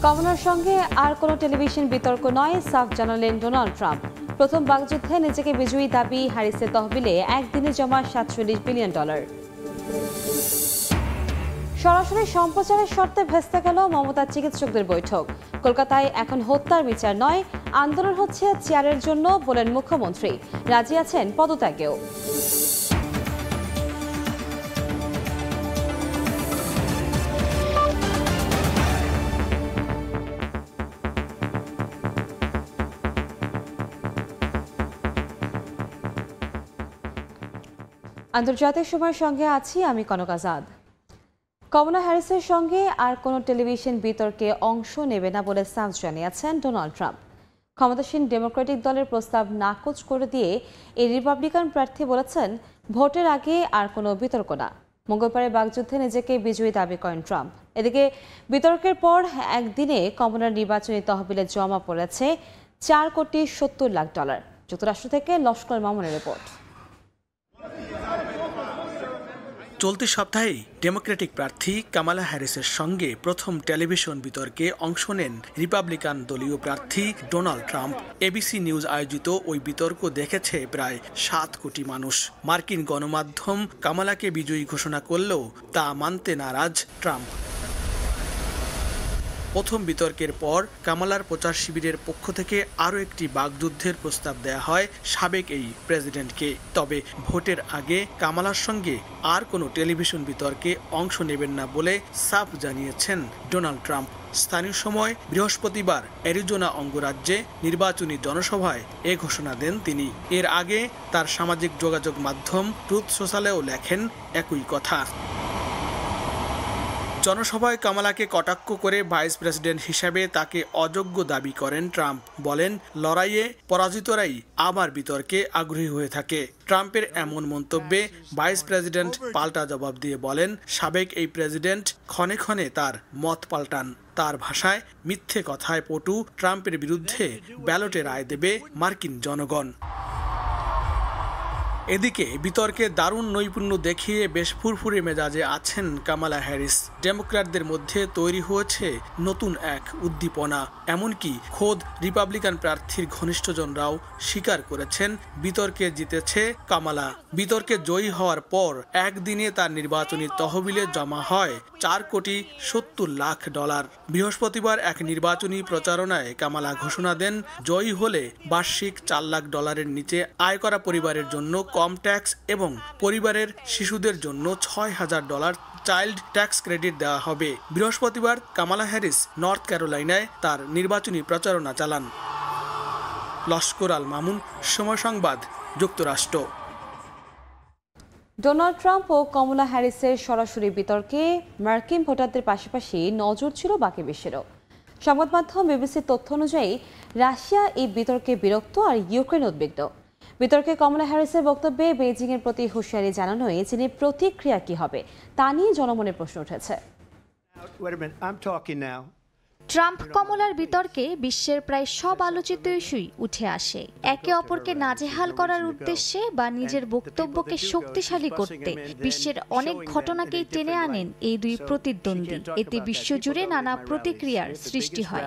কমলার সঙ্গে আর কোনো টেলিভিশন বিতর্ক নয়, সাফ জানালেন ডোনাল্ড ট্রাম্প। প্রথম বাকযুদ্ধে নিজেকে বিজয়ী দাবি, হ্যারিসের তহবিলে একদিনে জমা $47 বিলিয়ন। সরাসরি সম্প্রচারের শর্তে ভেস্তে গেল মমতার চিকিৎসকদের বৈঠক। কলকাতায় এখন হত্যার বিচার নয়, আন্দোলন হচ্ছে চেয়ারের জন্য বলেন মুখ্যমন্ত্রী। রাজি আছেন পদত্যাগেও। আন্তর্জাতিক সময়ের সঙ্গে আছি আমি কনক আজাদ। কমলা হ্যারিসের সঙ্গে আর কোনো টেলিভিশন বিতর্কে অংশ নেবে না বলে সাফ জানিয়েছেন ডোনাল্ড ট্রাম্প। ক্ষমতাসীন ডেমোক্রেটিক দলের প্রস্তাব নাকচ করে দিয়ে এই রিপাবলিকান প্রার্থী বলেছেন, ভোটের আগে আর কোনো বিতর্ক না। মঙ্গলবারে বাকযুদ্ধে নিজেকে বিজয়ী দাবি করেন ট্রাম্প। এদিকে বিতর্কের পর একদিনে কমলার নির্বাচনী তহবিলে জমা পড়েছে $4.70 কোটি। যুক্তরাষ্ট্র থেকে লস্কর মামুনের রিপোর্ট। চলতি সপ্তাহেই ডেমোক্রেটিক প্রার্থী কামালা হ্যারিসের সঙ্গে প্রথম টেলিভিশন বিতর্কে অংশ নেন রিপাবলিকান দলীয় প্রার্থী ডোনাল্ড ট্রাম্প। এবিসি নিউজ আয়োজিত ওই বিতর্ক দেখেছে প্রায় 7 কোটি মানুষ। মার্কিন গণমাধ্যম কামালাকে বিজয়ী ঘোষণা করলেও তা মানতে নারাজ ট্রাম্প। প্রথম বিতর্কের পর কামালার প্রচার শিবিরের পক্ষ থেকে আরও একটি বাকযুদ্ধের প্রস্তাব দেয়া হয় সাবেক এই প্রেসিডেন্টকে। তবে ভোটের আগে কামালার সঙ্গে আর কোনো টেলিভিশন বিতর্কে অংশ নেবেন না বলে সাফ জানিয়েছেন ডোনাল্ড ট্রাম্প। স্থানীয় সময় বৃহস্পতিবার অ্যারিজোনা অঙ্গরাজ্যে নির্বাচনী জনসভায় এ ঘোষণা দেন তিনি। এর আগে তার সামাজিক যোগাযোগ মাধ্যম ট্রুথ সোশ্যালেও লেখেন একই কথা। জনসভায় কামালাকে কটাক্ষ করে ভাইস প্রেসিডেন্ট হিসেবে তাকে অযোগ্য দাবি করেন ট্রাম্প। বলেন, লড়াইয়ে পরাজিতরাই আবার বিতর্কে আগ্রহী হয়ে থাকে। ট্রাম্পের এমন মন্তব্যে ভাইস প্রেসিডেন্ট পাল্টা জবাব দিয়ে বলেন, সাবেক এই প্রেসিডেন্ট ক্ষণে ক্ষণে তার মত পাল্টান। তার ভাষায়, মিথ্যে কথায় পটু ট্রাম্পের বিরুদ্ধে ব্যালটে রায় দেবে মার্কিন জনগণ। এদিকে বিতর্কে দারুণ নৈপুণ্য দেখিয়ে বেশ ফুরফুরে মেজাজে আছেন কামালা হ্যারিস। ডেমোক্র্যাটদের মধ্যে তৈরি হয়েছে নতুন এক উদ্দীপনা। এমনকি খোদ রিপাবলিকান প্রার্থীর ঘনিষ্ঠজনরাও স্বীকার করেছেন বিতর্কে জিতেছে কামালা। বিতর্কে জয়ী হওয়ার পর একদিনে তার নির্বাচনী তহবিলে জমা হয় $4.70 কোটি। বৃহস্পতিবার এক নির্বাচনী প্রচারণায় কামালা ঘোষণা দেন, জয়ী হলে বার্ষিক $4 লাখ নিচে আয় করা পরিবারের জন্য কম ট্যাক্স এবং পরিবারের শিশুদের জন্য $6,000 চাইল্ড ট্যাক্স ক্রেডিট দেওয়া হবে। বৃহস্পতিবার কামালা হ্যারিস নর্থ ক্যারোলাইনায় তার নির্বাচনী প্রচারণা চালান। লস্কর আল মামুন, সময় সংবাদ, যুক্তরাষ্ট্র। ডোনাল্ড ট্রাম্প ও কমলা হ্যারিসের সরাসরি বিতর্কে মার্কিন ভোটারদের পাশাপাশি নজর ছিল বাকি বিশ্বেরও। সংবাদ মাধ্যম বিবিসির তথ্য অনুযায়ী রাশিয়া এই বিতর্কে বিরক্ত আর ইউক্রেন উদ্বিগ্ন। বিতর্কে কমলা হ্যারিসের বক্তব্যে বেইজিংয়ের প্রতি হুঁশিয়ারি জানানো হয়েছে, প্রতিক্রিয়া কি হবে তা নিয়ে জনমনে প্রশ্ন উঠেছে। ট্রাম্প কমলার বিতর্কে বিশ্বের প্রায় সব আলোচিত ইস্যুই উঠে আসে। একে অপরকে নাজেহাল করার উদ্দেশ্যে বা নিজের বক্তব্যকে শক্তিশালী করতে বিশ্বের অনেক ঘটনাকেই টেনে আনেন এই দুই প্রতিদ্বন্দ্বী। এতে বিশ্বজুড়ে নানা প্রতিক্রিয়ার সৃষ্টি হয়।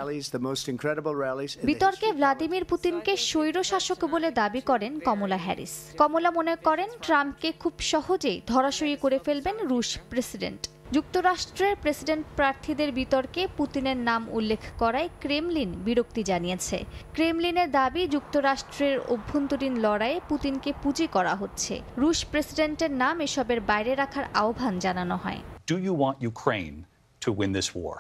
বিতর্কে ভ্লাদিমির পুতিনকে স্বৈরশাসক বলে দাবি করেন কমলা হ্যারিস। কমলা মনে করেন ট্রাম্পকে খুব সহজেই ধরাশয়ী করে ফেলবেন রুশ প্রেসিডেন্ট। যুক্তরাষ্ট্রের প্রেসিডেন্ট প্রার্থীদের বিতর্কে পুতিনের নাম উল্লেখ করায় ক্রেমলিন বিরক্তি জানিয়েছে। ক্রেমলিনের দাবি, যুক্তরাষ্ট্রের অভ্যন্তরীণ লড়াইয়ে পুতিনকে পুঁজি করা হচ্ছে। রুশ প্রেসিডেন্টের নাম এসবের বাইরে রাখার আহ্বান জানানো হয়। Do you want Ukraine to win this war?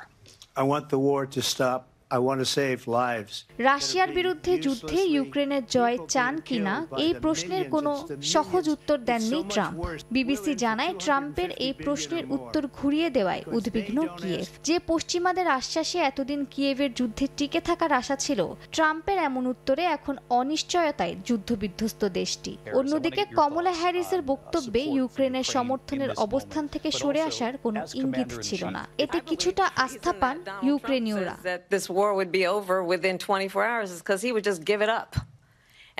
I want the war to stop. I want to save lives. রাশিয়ার বিরুদ্ধে যুদ্ধে ইউক্রেনের জয় চান কিনা এই প্রশ্নের কোনো সহজ উত্তর দেননি ট্রাম্প। বিবিসি জানায়, ট্রাম্পের এই প্রশ্নের উত্তর ঘুরিয়ে দেওয়ায় উদ্বিগ্ন কিয়েভ। যে পশ্চিমাদের আশ্বাসে এতদিন কিয়েভের যুদ্ধে টিকে থাকার আশা ছিল, ট্রাম্পের এমন উত্তরে এখন অনিশ্চয়তায় যুদ্ধবিধ্বস্ত দেশটি। অন্যদিকে কমলা হ্যারিসের বক্তব্যে ইউক্রেনের সমর্থনের অবস্থান থেকে সরে আসার কোনো ইঙ্গিত ছিল না। এতে কিছুটা আস্থা পান ইউক্রেনীয়রা। War would be over within 24 hours is because he would just give it up.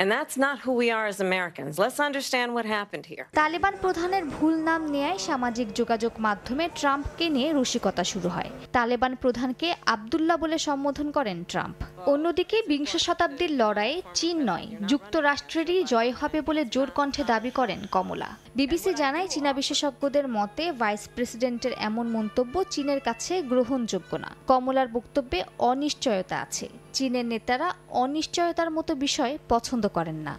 And that's not who we are as Americans. Let's understand what happened here. Taliban প্রধানের ভুল নাম নেয় সামাজিক যোগাযোগ মাধ্যমে ট্রাম্পকে নিয়ে রসিকতা শুরু হয়। তালেবান প্রধানকে আব্দুল্লাহ বলে সম্বোধন করেন ট্রাম্প। অন্যদিকে বিংশ শতাব্দীর লড়াইয়ে চীন নয়, যুক্তরাষ্ট্রেরই জয় হবে বলে জোর কণ্ঠে দাবি করেন কমলা। বিবিসি জানায় চীনা বিশেষজ্ঞদের মতে ভাইস প্রেসিডেন্টের এমন মন্তব্য চীনের কাছে গ্রহণযোগ্য না। কমলার বক্তব্যে অনিশ্চয়তা আছে। চীনের নেতারা অনিশ্চয়তার মতো বিষয় পছন্দ করেন না।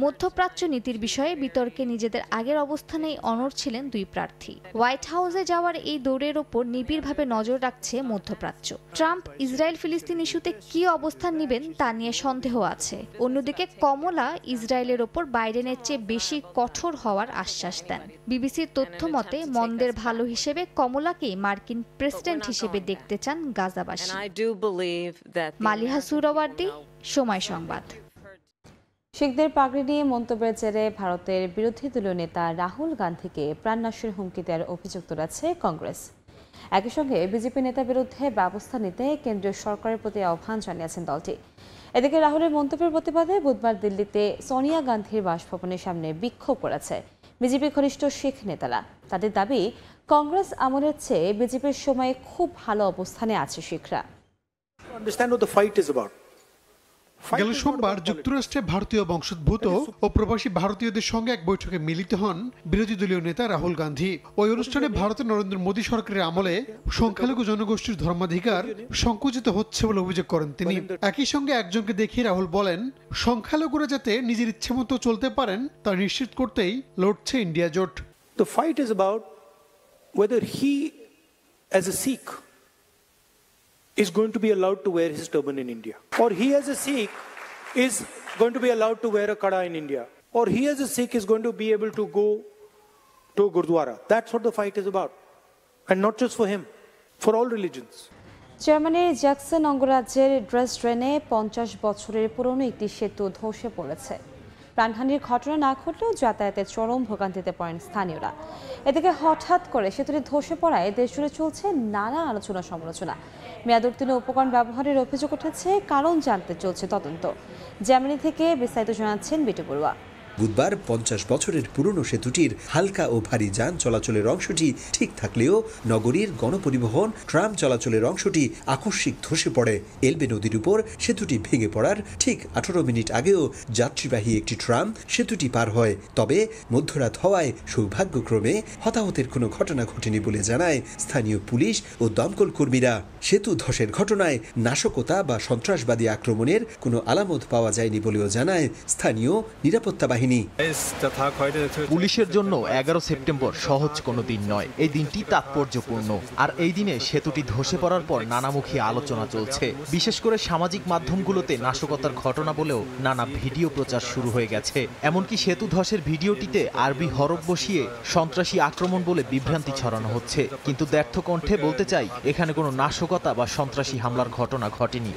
মধ্যপ্রাচ্য নীতির বিষয়ে বিতর্কে নিজেদের আগের অবস্থানেই অনড় ছিলেন দুই প্রার্থী। হোয়াইট হাউসে যাওয়ার এই দৌড়ের ওপর নিবিড়ভাবে নজর রাখছে মধ্যপ্রাচ্য। ট্রাম্প ইসরায়েল ফিলিস্তিন ইস্যুতে কি অবস্থান নেবেন তা নিয়ে সন্দেহ আছে। অন্যদিকে কমলা ইসরায়েলের ওপর বাইডেনের চেয়ে বেশি কঠোর হওয়ার আশ্বাস দেন। বিবিসির তথ্য মতে মন্দের ভালো হিসেবে কমলাকেই মার্কিন প্রেসিডেন্ট হিসেবে দেখতে চান গাজাবাসী। মালিহা সুহরাওয়ার্দী, সময় সংবাদ। শিখদের পাগড়ি নিয়ে মন্তব্যের জেরে ভারতের বিরোধী দলীয় নেতা রাহুল গান্ধীকে প্রাণনাশের হুমকি দেওয়ার অভিযোগ তুলেছে কংগ্রেস। একই সঙ্গে বিজেপি নেতার বিরুদ্ধে ব্যবস্থা নিতে কেন্দ্রীয় সরকারের প্রতি আহ্বান জানিয়েছেন দলটি। এদিকে রাহুলের মন্তব্যের প্রতিবাদে বুধবার দিল্লিতে সোনিয়া গান্ধীর বাসভবনের সামনে বিক্ষোভ করেছে বিজেপি ঘনিষ্ঠ শিখ নেতারা। তাদের দাবি, কংগ্রেস আমলের চেয়ে বিজেপির সময়ে খুব ভালো অবস্থানে আছে শিখরা। গেল সোমবার যুক্তরাষ্ট্রে ভারতীয় বংশোদ্ভূত ও প্রবাসী ভারতীয়দের সঙ্গে এক বৈঠকে মিলিত হন বিরোধী দলীয় নেতা রাহুল গান্ধী। ওই অনুষ্ঠানে ভারতের নরেন্দ্র মোদী সরকারের আমলে সংখ্যালঘু জনগোষ্ঠীর ধর্মাধিকার সংকুচিত হচ্ছে বলে অভিযোগ করেন তিনি। একই সঙ্গে একজনকে দেখিয়ে রাহুল বলেন, সংখ্যালঘুরা যাতে নিজের ইচ্ছে মতো চলতে পারেন তা নিশ্চিত করতেই লড়ছে ইন্ডিয়া জোট। The fight is about whether he, as a Sikh, is going to be allowed to wear his turban in India, or he as a Sikh is going to be allowed to wear a kada in India, or he as a Sikh is going to be able to go to Gurdwara. That's what the fight is about, and not just for him, for all religions. জার্মানির Jackson অঙ্গরাজ্যের ড্রেসডেনে 50 বছরের পুরনো একটি সেতু ধসে পড়েছে। প্রাণহানির ঘটনা না ঘটলেও যাতায়াতের চরম ভোগান্তিতে পড়েন স্থানীয়রা। এদিকে হঠাৎ করে সেতুটি ধসে পড়ায় দেশজুড়ে চলছে নানা আলোচনা সমালোচনা। মেয়াদোত্তীর্ণ উপকরণ ব্যবহারের অভিযোগ উঠেছে, কারণ জানতে চলছে তদন্ত। জার্মানি থেকে বিস্তারিত জানাচ্ছেন বিটু বড়ুয়া। বুধবার 50 বছরের পুরনো সেতুটির হালকা ও ভারী যান চলাচলের অংশটি ঠিক থাকলেও নগরীর গণপরিবহন ট্রাম চলাচলের অংশটি আকস্মিক ধসে পড়ে। এলবে নদীর উপর সেতুটি ভেঙে পড়ার ঠিক 18 মিনিট আগেও যাত্রীবাহী একটি ট্রাম সেতুটি পার হয়। তবে মধ্যরাত হওয়ায় সৌভাগ্যক্রমে হতাহতের কোনো ঘটনা ঘটেনি বলে জানায় স্থানীয় পুলিশ ও দমকল কর্মীরা। সেতু ধসের ঘটনায় নাশকতা বা সন্ত্রাসবাদী আক্রমণের কোনো আলামত পাওয়া যায়নি বলেও জানায় স্থানীয় নিরাপত্তা বাহিনী। পুলিশের জন্য 11 সেপ্টেম্বর সহজ কোনো দিন নয়। এই দিনটি তাৎপর্যপূর্ণ। আর এই দিনে সেতুটি ধসে পড়ার পর নানামুখী আলোচনা চলছে। বিশেষ করে সামাজিক মাধ্যমগুলোতে নাশকতার ঘটনা বলেও নানা ভিডিও প্রচার শুরু হয়ে গেছে। এমনকি সেতু ধসের ভিডিওটিতে আরবি হরফ বসিয়ে সন্ত্রাসী আক্রমণ বলে বিভ্রান্তি ছড়ানো হচ্ছে। কিন্তু দ্ব্যর্থ কণ্ঠে বলতে চাই, এখানে কোনো নাশকতা বা সন্ত্রাসী হামলার ঘটনা ঘটেনি।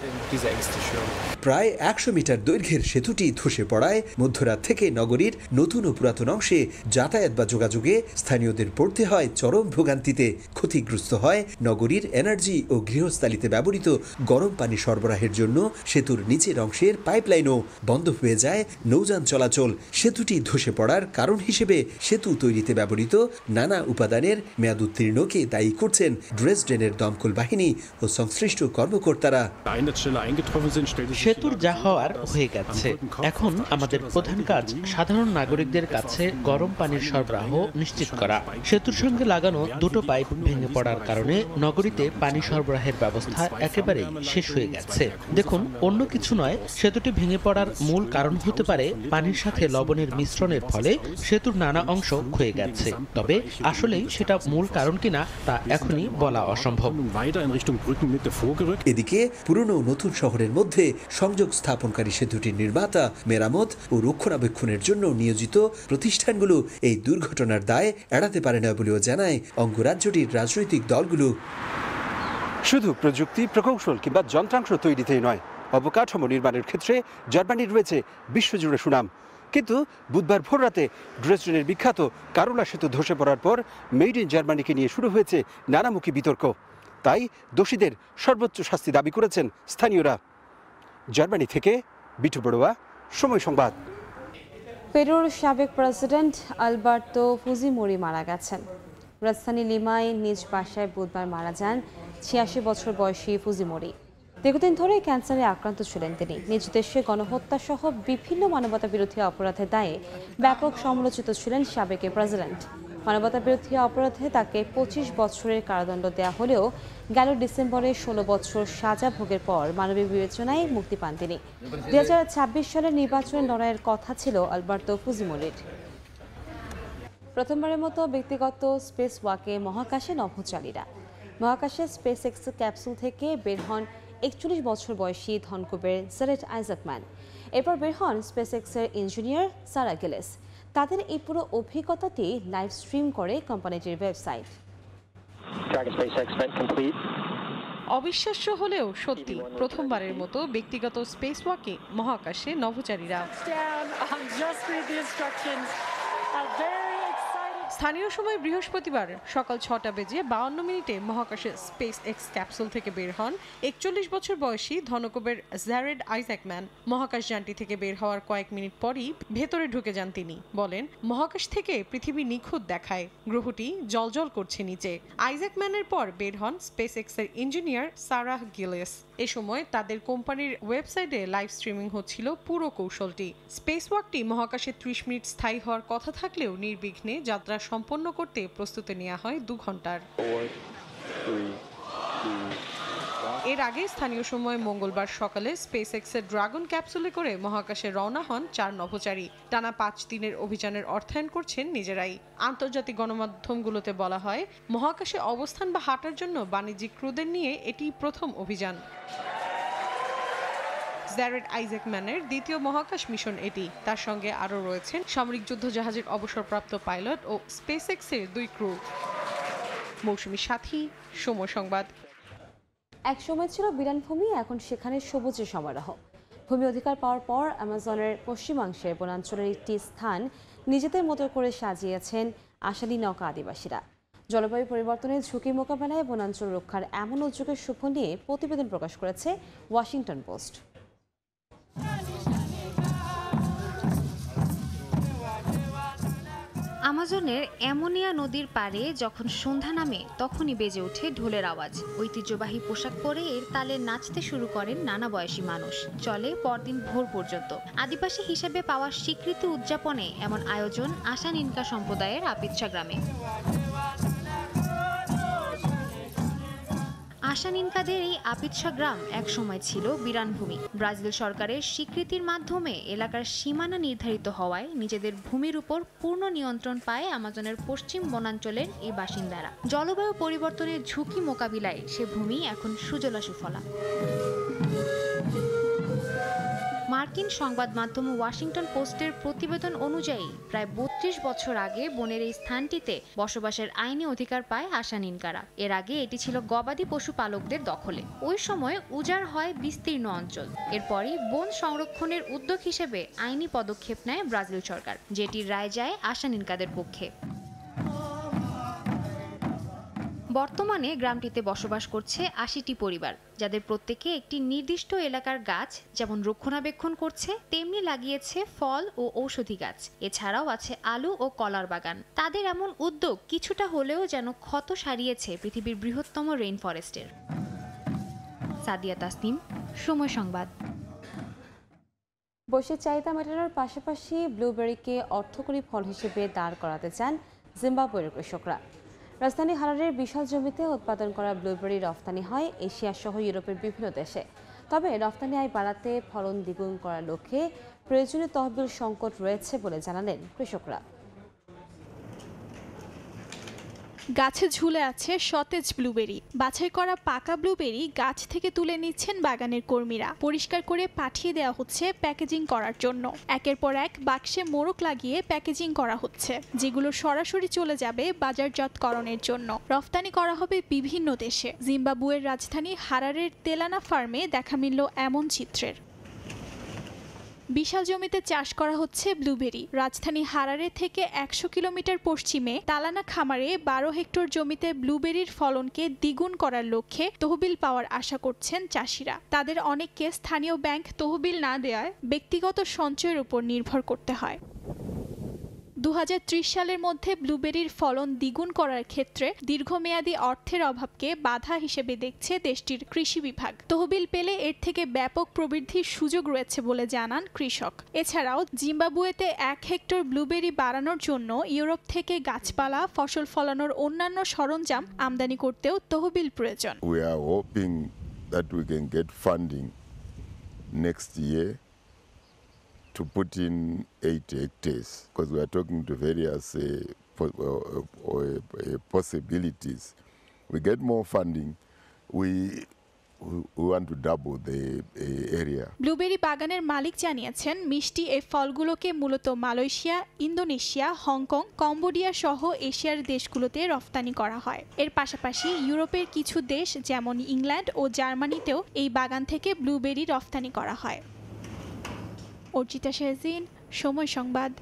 প্রায় 100 মিটার দৈর্ঘ্যের সেতুটি ধসে পড়ায় মধ্যরাত থেকে নগরীর নতুন ও পুরাতন অংশে যাতায়াত বা যোগাযোগে স্থানীয়দের পড়তে হয় চরম ভোগান্তিতে। ক্ষতিগ্রস্ত হয় নগরীর এনার্জি ও গৃহস্থালিতে ব্যবহৃত গরম পানি সরবরাহের জন্য সেতুর নিচের অংশের পাইপলাইনও বন্ধ হয়ে যায় নৌযান চলাচল। সেতুটি ধসে পড়ার কারণ হিসেবে সেতু তৈরিতে ব্যবহৃত নানা উপাদানের মেয়াদ উত্তীর্ণকে দায়ী করছেন ড্রেসডেনের দমকল বাহিনী ও সংশ্লিষ্ট কর্মকর্তারা। সেতুর যা হওয়ার হয়ে গেছে। এখন আমাদের প্রধান কাজ সাধারণ নাগরিকদের কাছে গরম পানির সরবরাহ নিশ্চিত করা। সেতুর সঙ্গে লাগানো দুটো পাইপ ভেঙে পড়ার কারণে নগরীতে পানি সরবরাহের ব্যবস্থা একেবারেই শেষ হয়ে গেছে। দেখুন, অন্য কিছু নয়, সেতুটি ভেঙে পড়ার মূল কারণ হতে পারে পানির সাথে লবণের মিশ্রণের ফলে সেতুর নানা অংশ ক্ষয়ে গেছে। তবে আসলেই সেটা মূল কারণ কিনা তা এখনই বলা অসম্ভব। এদিকে পুরনো নতুন শহরের মধ্যে সংযোগ স্থাপনকারী সেতুটির নির্মাতা, মেরামত ও রক্ষণাবেক্ষণের জন্য নিয়োজিত প্রতিষ্ঠানগুলো এই দুর্ঘটনার দায় এড়াতে পারে না বলেও জানায় অঙ্গরাজ্যটির রাজনৈতিক দলগুলো। শুধু প্রযুক্তি, প্রকৌশল কিংবা যন্ত্রাংশ তৈরিতেই নয়, অবকাঠামো নির্মাণের ক্ষেত্রে জার্মানির রয়েছে বিশ্বজুড়ে সুনাম। কিন্তু বুধবার ভোররাতে ড্রেসডেনের বিখ্যাত কারোলা সেতু ধসে পড়ার পর মেড ইন জার্মানিকে নিয়ে শুরু হয়েছে নানামুখী বিতর্ক। তাই দোষীদের সর্বোচ্চ শাস্তি দাবি করেছেন স্থানীয়রা। জার্মানি থেকে বিটু বড়ুয়া, সময় সংবাদ। পেরুর সাবেক প্রেসিডেন্ট আলবার্তো ফুজিমোরি মারা গেছেন। রাজধানী লিমায় নিজ বাসায় বুধবার মারা যান ৮৬ বছর বয়সী ফুজিমোরি। দীর্ঘদিন ধরে ক্যান্সারে আক্রান্ত ছিলেন তিনি। নিজ দেশে গণহত্যা সহ বিভিন্ন মানবতা বিরোধী অপরাধের দায়ে ব্যাপক সমালোচিত ছিলেন সাবেক প্রেসিডেন্ট। মানবতা বিরোধী অপরাধে তাকে ২৫ বছরের কারাদণ্ড দেওয়া হলেও গেল ডিসেম্বরে ১৬ বছর সাজা ভোগের পর মানবিক বিবেচনায় মুক্তি পান তিনি। ২০২৬ সালের নির্বাচনে লড়াইয়ের কথা ছিল আলবার্তো ফুজিমোরির। প্রথমবারের মতো ব্যক্তিগত স্পেস ওয়াকে মহাকাশে নভোচারীরা। মহাকাশে স্পেস এক্স ক্যাপসুল থেকে বের হন ৪১ বছর বয়সী ভ্যানকুভারের জারেড আইজাকম্যান। এরপর বের হন স্পেস এক্সের ইঞ্জিনিয়ার সারা গিলেস। তাদের এই পুরো অভিজ্ঞতাটি লাইভ স্ট্রিম করে কোম্পানিটির ওয়েবসাইট। অবিশ্বাস্য হলেও সত্যি, প্রথমবারের মতো ব্যক্তিগত স্পেস ওয়াকে মহাকাশে নভোচারীরা। স্থানীয় সময় বৃহস্পতিবার সকাল ৬টা বেজে ৫২ মিনিটে মহাকাশে স্পেস এক্স ক্যাপসুল থেকে বের হন ৪১ বছর বয়সী ভ্যানকুভারের জারেড আইজাকম্যান। মহাকাশযানটি থেকে বের হওয়ার কয়েক মিনিট পরই ভেতরে ঢুকে যান তিনি। বলেন, মহাকাশ থেকে পৃথিবী নিখুঁত দেখায়, গ্রহটি জ্বলজ্বল করছে নিচে। আইজাকম্যানের পর বের হন স্পেস এক্সের ইঞ্জিনিয়ার সারাহ গিলেস। এ সময় তাদের কোম্পানির ওয়েবসাইটে লাইভ স্ট্রিমিং হচ্ছিল পুরো কৌশলটি। স্পেস ওয়াকটি মহাকাশে ৩০ মিনিট স্থায়ী হওয়ার কথা থাকলেও নির্বিঘ্নে যাত্রা সম্পন্ন করতে প্রস্তুতি নেওয়া হয় ২ ঘন্টার। এর আগে স্থানীয় সময় মঙ্গলবার সকালে স্পেস এক্সের ড্রাগন ক্যাপসুলে করে মহাকাশে রওনা হন ৪ নভোচারী। টানা ৫ দিনের অভিযানের অর্থায়ন করছেন নিজেরাই। আন্তর্জাতিক গণমাধ্যমগুলোতে বলা হয়, মহাকাশে অবস্থান বা হাঁটার জন্য বাণিজ্যিক ক্রুদের নিয়ে এটি প্রথম অভিযান। জারেড আইজাকম্যানের দ্বিতীয় মহাকাশ মিশন এটি। তার সঙ্গে আরও রয়েছেন সামরিক যুদ্ধজাহাজের অবসরপ্রাপ্ত পাইলট ও স্পেস এক্সের ২ ক্রু। মৌসুমী সাথী, সময় সংবাদ। এক সময় ছিল বিরান ভূমি, এখন সেখানে সবুজের সমারোহ। ভূমি অধিকার পাওয়ার পর অ্যামাজনের পশ্চিমাংশে বনাঞ্চলের একটি স্থান নিজেদের মতো করে সাজিয়েছেন আশালি নৌকা আদিবাসীরা। জলবায়ু পরিবর্তনের ঝুঁকি মোকাবেলায় বনাঞ্চল রক্ষার এমন উদ্যোগের সুফল নিয়ে প্রতিবেদন প্রকাশ করেছে ওয়াশিংটন পোস্ট। আমাজনের অ্যামোনিয়া নদীর পাড়ে যখন সন্ধ্যা নামে তখনই বেজে ওঠে ঢোলের আওয়াজ। ঐতিহ্যবাহী পোশাক পরে এর তালে নাচতে শুরু করেন নানা বয়সী মানুষ। চলে পরদিন ভোর পর্যন্ত। আদিবাসী হিসেবে পাওয়া স্বীকৃতি উদযাপনে এমন আয়োজন আশান ইনকা সম্প্রদায়ের আপিৎসা গ্রামে। আশান ইনকাদের এই আপিৎসা গ্রাম এক সময় ছিল বিরান ভূমি। ব্রাজিল সরকারের স্বীকৃতির মাধ্যমে এলাকার সীমানা নির্ধারিত হওয়ায় নিজেদের ভূমির উপর পূর্ণ নিয়ন্ত্রণ পায় আমাজনের পশ্চিম বনাঞ্চলের এই বাসিন্দারা। জলবায়ু পরিবর্তনের ঝুঁকি মোকাবিলায় সে ভূমি এখন সুজলা সুফলা। মার্কিন সংবাদ মাধ্যম ওয়াশিংটন পোস্টের প্রতিবেদন অনুযায়ী প্রায় ৩২ বছর আগে বনের এই স্থানটিতে বসবাসের আইনি অধিকার পায় আশান ইনকারা। এর আগে এটি ছিল গবাদি পশুপালকদের দখলে। ওই সময় উজাড় হয় বিস্তীর্ণ অঞ্চল। এরপরই বন সংরক্ষণের উদ্যোগ হিসেবে আইনি পদক্ষেপ নেয় ব্রাজিল সরকার, যেটির রায় যায় আশান ইনকাদের পক্ষে। বর্তমানে গ্রামটিতে বসবাস করছে ৮০টি পরিবার, যাদের প্রত্যেকে একটি নির্দিষ্ট এলাকার গাছ যেমন রক্ষণাবেক্ষণ করছে, তেমনি লাগিয়েছে ফল ও ঔষধি গাছ। এছাড়াও আছে আলু ও কলার বাগান। তাদের এমন উদ্যোগ কিছুটা হলেও যেন ক্ষত সারিয়েছে পৃথিবীর বৃহত্তম রেইন ফরেস্টের। সাদিয়া তাসনিম, সময় সংবাদ। বৈশ্বিক চাহিদা মেটানোর পাশাপাশি ব্লুবেরিকে অর্থকরী ফল হিসেবে দাঁড় করাতে চান জিম্বাবুয়ের কৃষকরা। রাজধানী হারারের বিশাল জমিতে উৎপাদন করা ব্লুবেরি রফতানি হয় এশিয়া সহ ইউরোপের বিভিন্ন দেশে। তবে রফতানি আয় বাড়াতে ফলন দ্বিগুণ করার লক্ষ্যে প্রয়োজনীয় তহবিল সংকট রয়েছে বলে জানালেন কৃষকরা। গাছে ঝুলে আছে সতেজ ব্লুবেরি। বাছাই করা পাকা ব্লুবেরি গাছ থেকে তুলে নিচ্ছেন বাগানের কর্মীরা। পরিষ্কার করে পাঠিয়ে দেওয়া হচ্ছে প্যাকেজিং করার জন্য। একের পর এক বাক্সে মোড়ক লাগিয়ে প্যাকেজিং করা হচ্ছে, যেগুলো সরাসরি চলে যাবে বাজারজাতকরণের জন্য। রফতানি করা হবে বিভিন্ন দেশে। জিম্বাবুয়ের রাজধানী হারারের তেলানা ফার্মে দেখা মিলল এমন চিত্রের। বিশাল জমিতে চাষ করা হচ্ছে ব্লুবেরি। রাজধানী হারারে থেকে 100 কিলোমিটার পশ্চিমে তালানা খামারে 12 হেক্টর জমিতে ব্লুবেরির ফলনকে দ্বিগুণ করার লক্ষ্যে তহবিল পাওয়ার আশা করছেন চাষিরা। তাদের অনেককে স্থানীয় ব্যাংক তহবিল না দেওয়ায় ব্যক্তিগত সঞ্চয়ের উপর নির্ভর করতে হয়। 2030 সালের মধ্যে ব্লুবেরির ফলন দ্বিগুণ করার ক্ষেত্রে দীর্ঘমেয়াদী অর্থের অভাবকে বাধা হিসেবে দেখছে দেশটির কৃষি বিভাগ। তহবিল পেলে এর থেকে ব্যাপক প্রবৃদ্ধির সুযোগ রয়েছে বলে জানান কৃষক। এছাড়াও জিম্বাবুয়েতে 1 হেক্টর ব্লুবেরি বাড়ানোর জন্য ইউরোপ থেকে গাছপালা, ফসল ফলানোর অন্যান্য সরঞ্জাম আমদানি করতেও তহবিল প্রয়োজন। We are hoping that we can get funding next year to put in 8 hectares, because we are talking to various possibilities. We get more funding, we want to double the area. Blueberry বাগানের মালিক জানিয়েছেন, মিষ্টি এই ফলগুলোকে মূলত Malaysia, Indonesia, Hong Kong, Cambodia সহ এশিয়ার দেশগুলোতে রফতানি করা হয়। এর পাশাপাশি ইউরোপের কিছু দেশ যেমন ইংল্যান্ড ও জার্মানিতেও এই বাগান থেকে ব্লুবেরি রফতানি করা হয়। অর্জিতা শেহজিন, সময় সংবাদ।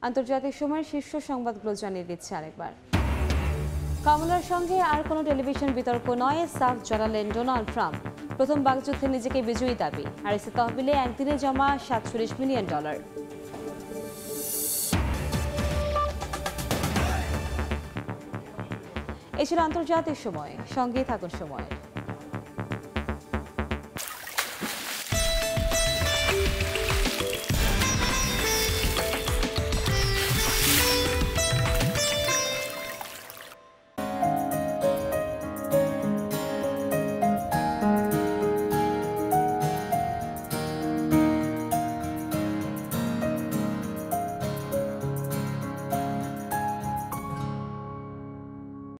আন্তর্জাতিক সময়ের শীর্ষ সংবাদগুলো জানিয়ে দিচ্ছে আরেকবার। কমলার সঙ্গে আর কোনো টেলিভিশন বিতর্ক নয়, সাফ জানালেন ডোনাল্ড ট্রাম্প। প্রথম বাকযুদ্ধে নিজেকে বিজয়ী দাবি। হ্যারিসের তহবিলে একদিনে জমা $47 মিলিয়ন। এ ছিল আন্তর্জাতিক সময়। সঙ্গেই থাকুন সময়।